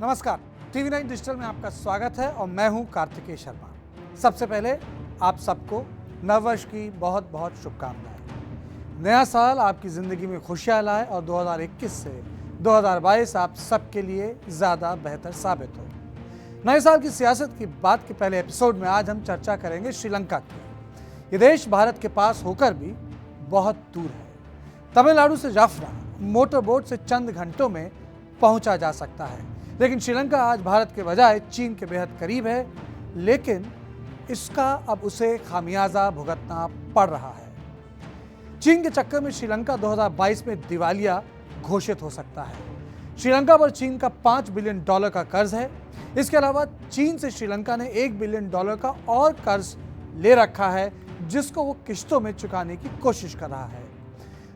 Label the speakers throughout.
Speaker 1: नमस्कार, TV 9 digital में आपका स्वागत है और मैं हूं कार्तिकेय शर्मा। सबसे पहले आप सबको नववर्ष की बहुत बहुत शुभकामनाएं। नया साल आपकी ज़िंदगी में खुशियां लाए और 2021 से 2022 आप सबके लिए ज़्यादा बेहतर साबित हो। नए साल की सियासत की बात के पहले एपिसोड में आज हम चर्चा करेंगे श्रीलंका की। ये देश भारत के पास होकर भी बहुत दूर है। तमिलनाडु से जाफना मोटर बोट से चंद घंटों में पहुंचा जा सकता है, लेकिन श्रीलंका आज भारत के बजाय चीन के बेहद करीब है, लेकिन इसका अब उसे खामियाजा भुगतना पड़ रहा है। चीन के चक्कर में श्रीलंका 2022 में दिवालिया घोषित हो सकता है। श्रीलंका पर चीन का $5 बिलियन का कर्ज है। इसके अलावा चीन से श्रीलंका ने $1 बिलियन का और कर्ज ले रखा है, जिसको वो किश्तों में चुकाने की कोशिश कर रहा है।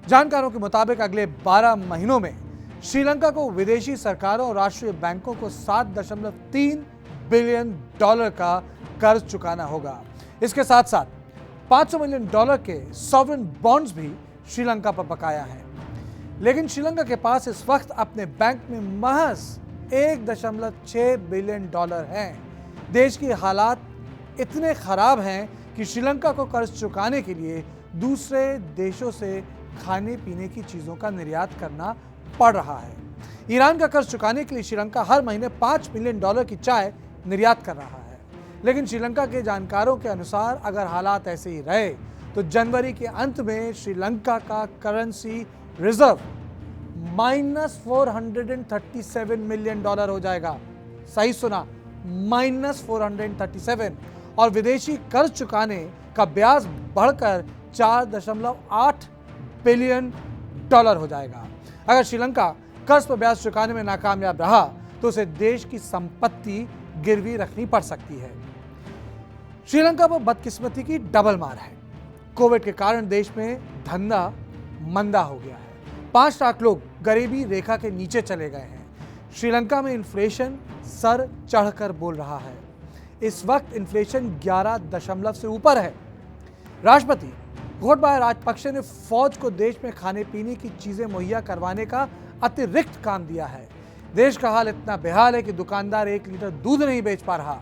Speaker 1: जानकारों के मुताबिक अगले 12 महीनों में श्रीलंका को विदेशी सरकारों और राष्ट्रीय बैंकों को $7.3 बिलियन का कर्ज चुकाना होगा। इसके साथ साथ $500 मिलियन के सॉवरेन बॉन्ड्स भी श्रीलंका पर बकाया हैं। लेकिन श्रीलंका के पास इस वक्त अपने बैंक में महज $1.6 बिलियन हैं। देश की हालात इतने खराब हैं कि श्रीलंका को कर्ज चुकाने के लिए दूसरे देशों से खाने पीने की चीज़ों का निर्यात करना पड़ रहा है। ईरान का कर्ज चुकाने के लिए श्रीलंका हर महीने $5 मिलियन की चाय निर्यात कर रहा है। लेकिन श्रीलंका के जानकारों के अनुसार अगर हालात ऐसे ही रहे तो जनवरी के अंत में श्रीलंका का करेंसी रिजर्व -$437 मिलियन हो जाएगा। सही सुना, -437, और विदेशी कर्ज चुकाने का ब्याज बढ़कर $4.8 बिलियन हो जाएगा। अगर श्रीलंका कर्ज पर ब्याज चुकाने में नाकामयाब रहा तो उसे देश की संपत्ति गिरवी रखनी पड़ सकती है। श्रीलंका पर बदकिस्मती की डबल मार है। कोविड के कारण देश में धंधा मंदा हो गया है। 5 लाख लोग गरीबी रेखा के नीचे चले गए हैं। श्रीलंका में इन्फ्लेशन सर चढ़कर बोल रहा है। इस वक्त इन्फ्लेशन 11 से ऊपर है। राष्ट्रपति गोटाबाया राजपक्षे ने फौज को देश में खाने पीने की चीजें मुहैया करवाने का अतिरिक्त काम दिया है। देश का हाल इतना बेहाल है कि दुकानदार 1 लीटर दूध नहीं बेच पा रहा।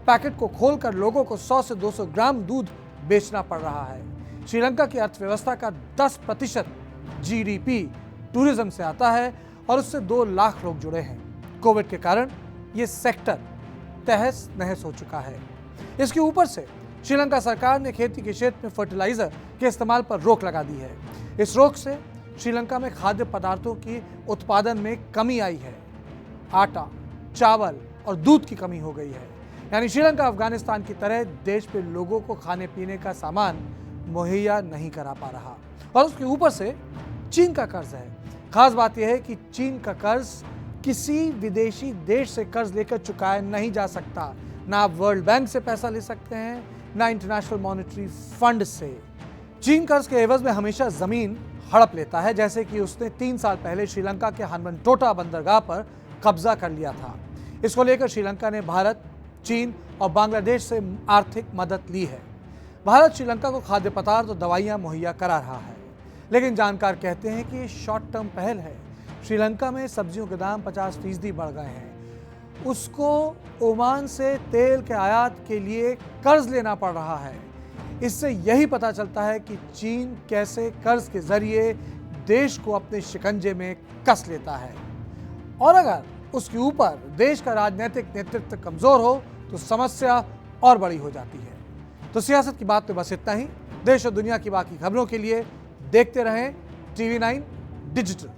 Speaker 1: पैकेट को खोलकर लोगों को 100 से 200 ग्राम दूध बेचना पड़ रहा है। श्रीलंका की अर्थव्यवस्था का 10% GDP टूरिज्म से आता है और उससे 2 लाख लोग जुड़े हैं। कोविड के कारण ये सेक्टर तहस नहस हो चुका है। इसके ऊपर से श्रीलंका सरकार ने खेती के क्षेत्र में फर्टिलाइजर के इस्तेमाल पर रोक लगा दी है। इस रोक से श्रीलंका में खाद्य पदार्थों की उत्पादन में कमी आई है। आटा, चावल और दूध की कमी हो गई है। यानी श्रीलंका अफगानिस्तान की तरह देश पे लोगों को खाने पीने का सामान मुहैया नहीं करा पा रहा, और उसके ऊपर से चीन का कर्ज है। खास बात यह है कि चीन का कर्ज किसी विदेशी देश से कर्ज लेकर चुकाया नहीं जा सकता। ना आप वर्ल्ड बैंक से पैसा ले सकते हैं, ना इंटरनेशनल मॉनेटरी फंड से। चीन कर्ज के एवज में हमेशा जमीन हड़प लेता है, जैसे कि उसने 3 साल पहले श्रीलंका के हम्बनटोटा बंदरगाह पर कब्जा कर लिया था। इसको लेकर श्रीलंका ने भारत, चीन और बांग्लादेश से आर्थिक मदद ली है। भारत श्रीलंका को खाद्य पदार्थ और दवाइयां मुहैया करा रहा है, लेकिन जानकार कहते हैं कि ये शॉर्ट टर्म पहल है। श्रीलंका में सब्जियों के दाम 50% बढ़ गए हैं। उसको ओमान से तेल के आयात के लिए कर्ज लेना पड़ रहा है। इससे यही पता चलता है कि चीन कैसे कर्ज के जरिए देश को अपने शिकंजे में कस लेता है, और अगर उसके ऊपर देश का राजनीतिक नेतृत्व कमजोर हो तो समस्या और बड़ी हो जाती है। तो सियासत की बात में बस इतना ही। देश और दुनिया की बाकी खबरों के लिए देखते रहें टीवी 9 डिजिटल।